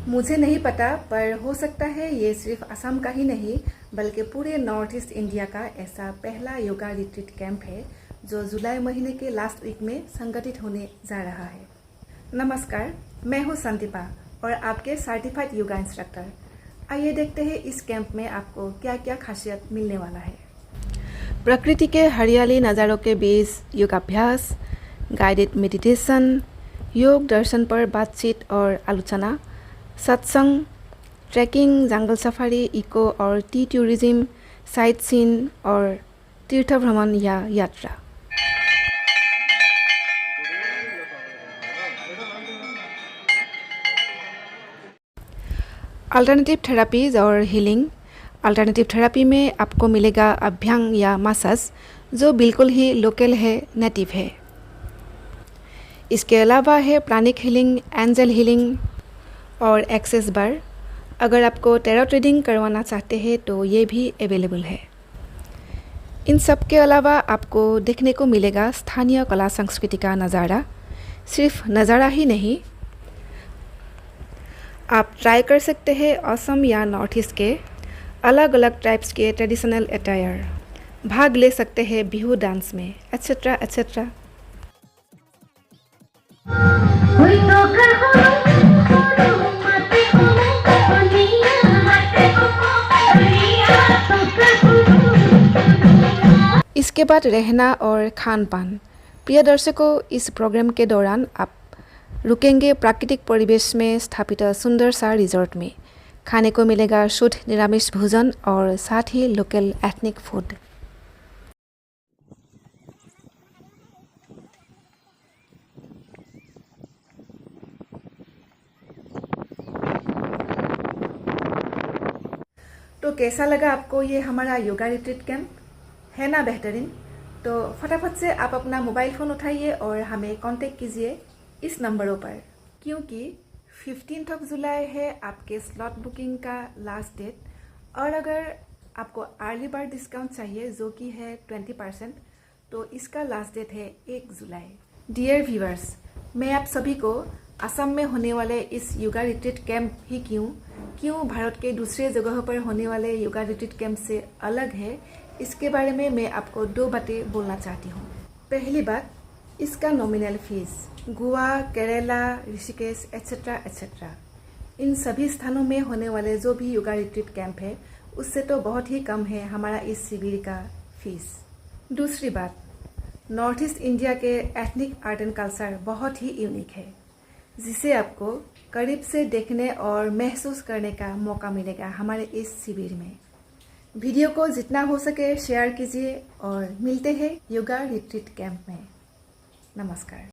मुझे नहीं पता, पर हो सकता है ये सिर्फ असम का ही नहीं बल्कि पूरे नॉर्थ ईस्ट इंडिया का ऐसा पहला योगा रिट्रीट कैंप है जो जुलाई महीने के लास्ट वीक में संगठित होने जा रहा है। नमस्कार, मैं हूँ संदीपा और आपके सर्टिफाइड योगा इंस्ट्रक्टर। आइए देखते हैं इस कैंप में आपको क्या क्या खासियत मिलने वाला है। प्रकृति के हरियाली नज़ारों के बीच योगाभ्यास, गाइडेड मेडिटेशन, योग दर्शन पर बातचीत और आलोचना, सत्संग, ट्रैकिंग, जंगल सफारी, इको और टी टूरिज्म, साइट सीन और तीर्थ भ्रमण या यात्रा। अल्टरनेटिव थेरापीज और हीलिंग। अल्टरनेटिव थेरापी में आपको मिलेगा अभ्यंग या मसाज जो बिल्कुल ही लोकल है, नेटिव है। इसके अलावा है प्राणिक हीलिंग, एंजल हीलिंग और एक्सेस बार। अगर आपको टैरोट रीडिंग करवाना चाहते हैं तो ये भी अवेलेबल है। इन सब के अलावा आपको देखने को मिलेगा स्थानीय कला संस्कृति का नज़ारा। सिर्फ नज़ारा ही नहीं, आप ट्राई कर सकते हैं असम या नॉर्थ ईस्ट के अलग अलग टाइप्स के ट्रेडिशनल अटायर, भाग ले सकते हैं बिहू डांस में, एट्सेट्रा एट्सेट्रा। इसके बाद रहना और खान पान। प्रिय दर्शकों, इस प्रोग्राम के दौरान आप रुकेंगे प्राकृतिक परिवेश में स्थापित सुंदर सा रिजॉर्ट में। खाने को मिलेगा शुद्ध निरामिष भोजन और साथ ही लोकल एथनिक फूड। तो कैसा लगा आपको ये हमारा योगा रिट्रीट कैंप? है ना बेहतरीन? तो फटाफट से आप अपना मोबाइल फ़ोन उठाइए और हमें कांटेक्ट कीजिए इस नंबरों पर, क्योंकि 15 जुलाई है आपके स्लॉट बुकिंग का लास्ट डेट। और अगर आपको अर्ली बर्ड डिस्काउंट चाहिए जो कि है 20%, तो इसका लास्ट डेट है 1 जुलाई। डियर व्यूअर्स, मैं आप सभी को असम में होने वाले इस योगा रिट्रीट कैंप ही क्यों भारत के दूसरे जगहों पर होने वाले योगा रिट्रीट कैंप से अलग है, इसके बारे में मैं आपको 2 बातें बोलना चाहती हूँ। पहली बात, इसका nominal fees Goa, Kerala, Rishikesh etcetera etcetera इन सभी स्थानों में होने वाले जो भी योगा रिट्रीट कैंप है उससे तो बहुत ही कम है हमारा इस शिविर का फीस। दूसरी बात, नॉर्थ ईस्ट इंडिया के एथनिक आर्ट एंड कल्चर बहुत ही यूनिक है जिसे आपको करीब से देखने और महसूस करने का मौका मिलेगा हमारे इस शिविर में। वीडियो को जितना हो सके शेयर कीजिए और मिलते हैं योगा रिट्रीट कैंप में। नमस्कार।